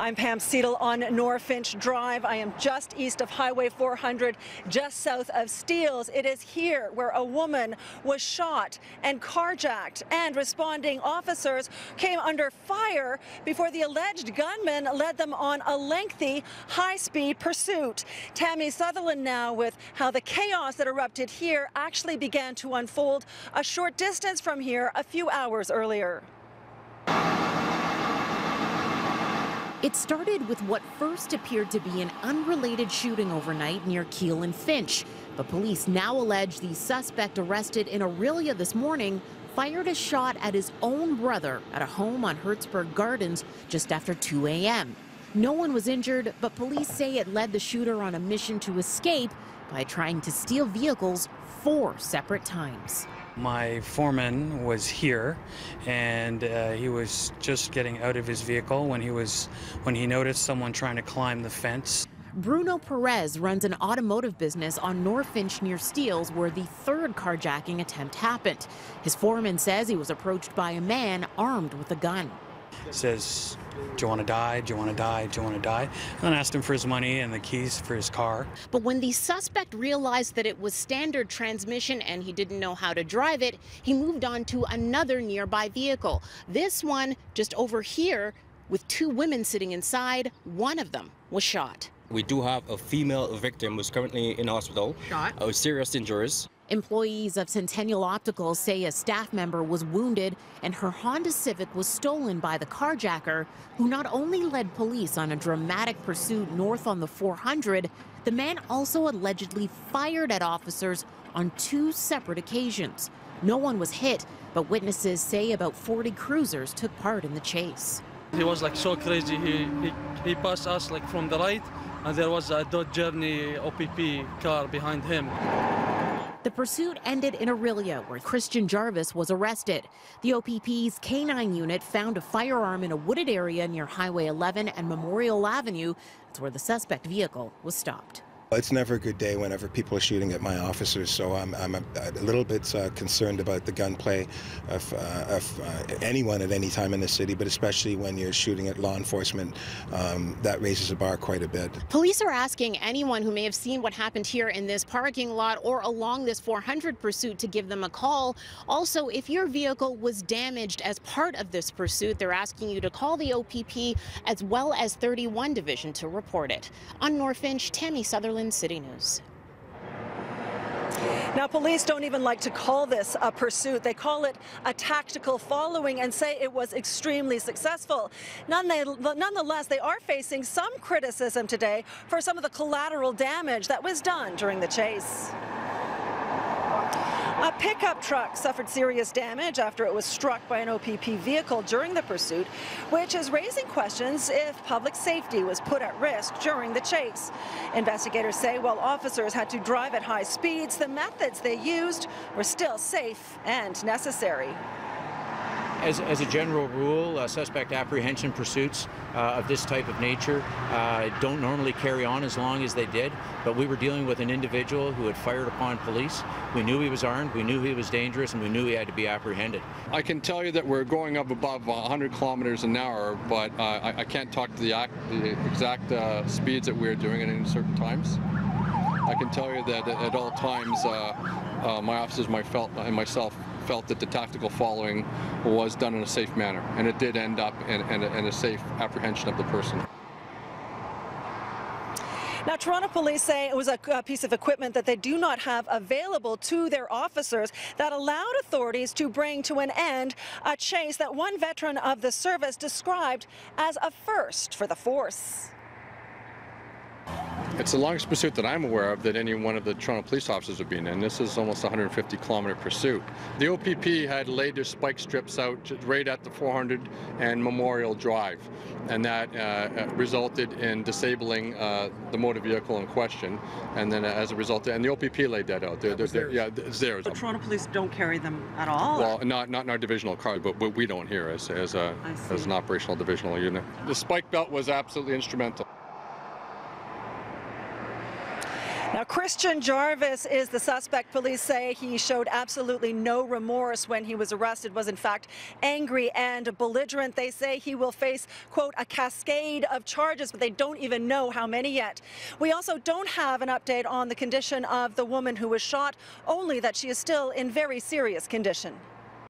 I'm Pam Seidel on Norfinch Drive. I am just east of Highway 400, just south of Steeles. It is here where a woman was shot and carjacked, and responding officers came under fire before the alleged gunman led them on a lengthy, high-speed pursuit. Tammy Sutherland now with how the chaos that erupted here actually began to unfold a short distance from here a few hours earlier. It started with what first appeared to be an unrelated shooting overnight near Keele and Finch. But police now allege the suspect arrested in Orillia this morning fired a shot at his own brother at a home on Hertzberg Gardens just after 2 a.m. No one was injured, but police say it led the shooter on a mission to escape by trying to steal vehicles 4 separate times. My foreman was here, and he was just getting out of his vehicle when he noticed someone trying to climb the fence. Bruno Perez runs an automotive business on Norfinch near Steeles, where the 3rd carjacking attempt happened. His foreman says he was approached by a man armed with a gun. Says, "Do you want to die? Do you want to die? Do you want to die?" And then asked him for his money and the keys for his car. But when the suspect realized that it was standard transmission and he didn't know how to drive it, he moved on to another nearby vehicle. This one just over here with 2 women sitting inside. One of them was shot. We do have a female victim who's currently in hospital. Shot? With serious injuries. Employees of Centennial Optical say a staff member was wounded and her Honda Civic was stolen by the carjacker, who not only led police on a dramatic pursuit north on the 400, the man also allegedly fired at officers on 2 separate occasions. No one was hit, but witnesses say about 40 cruisers took part in the chase. He was like so crazy. He passed us like from the right, and there was a Dodge Journey OPP car behind him. The pursuit ended in Orillia, where Christian Jarvis was arrested. The OPP's K9 unit found a firearm in a wooded area near Highway 11 and Memorial Avenue. That's where the suspect vehicle was stopped. It's never a good day whenever people are shooting at my officers, so I'm a little bit concerned about the gunplay of anyone at any time in the city, but especially when you're shooting at law enforcement. That raises the bar quite a bit. Police are asking anyone who may have seen what happened here in this parking lot or along this 400 pursuit to give them a call. Also, if your vehicle was damaged as part of this pursuit, they're asking you to call the OPP as well as 31 Division to report it. On Norfinch, Tammy Sutherland, City News. Now, police don't even like to call this a pursuit. They call it a tactical following and say it was extremely successful. Nonetheless, they are facing some criticism today for some of the collateral damage that was done during the chase. A pickup truck suffered serious damage after it was struck by an OPP vehicle during the pursuit, which is raising questions if public safety was put at risk during the chase. Investigators say while officers had to drive at high speeds, the methods they used were still safe and necessary. As a general rule, suspect apprehension pursuits of this type of nature don't normally carry on as long as they did, but we were dealing with an individual who had fired upon police. We knew he was armed, we knew he was dangerous, and we knew he had to be apprehended. I can tell you that we're going up above 100 kilometers an hour, but I can't talk to the exact speeds that we're doing at any certain times. I can tell you that at all times, my officers and myself felt that the tactical following was done in a safe manner, and it did end up in a safe apprehension of the person. Now, Toronto police say it was a piece of equipment that they do not have available to their officers that allowed authorities to bring to an end a chase that one veteran of the service described as a first for the force. It's the longest pursuit that I'm aware of that any one of the Toronto police officers have been in. This is almost a 150-kilometer pursuit. The OPP had laid their spike strips out right at the 400 and Memorial Drive, and that resulted in disabling the motor vehicle in question. And then as a result, and the OPP laid that out. Yeah, it's theirs. But Toronto police don't carry them at all? Well, not in our divisional car, but we don't here as an operational divisional unit. The spike belt was absolutely instrumental. Now, Christian Jarvis is the suspect. Police say he showed absolutely no remorse when he was arrested, was in fact angry and belligerent. They say he will face, quote, a cascade of charges, but they don't even know how many yet. We also don't have an update on the condition of the woman who was shot, only that she is still in very serious condition.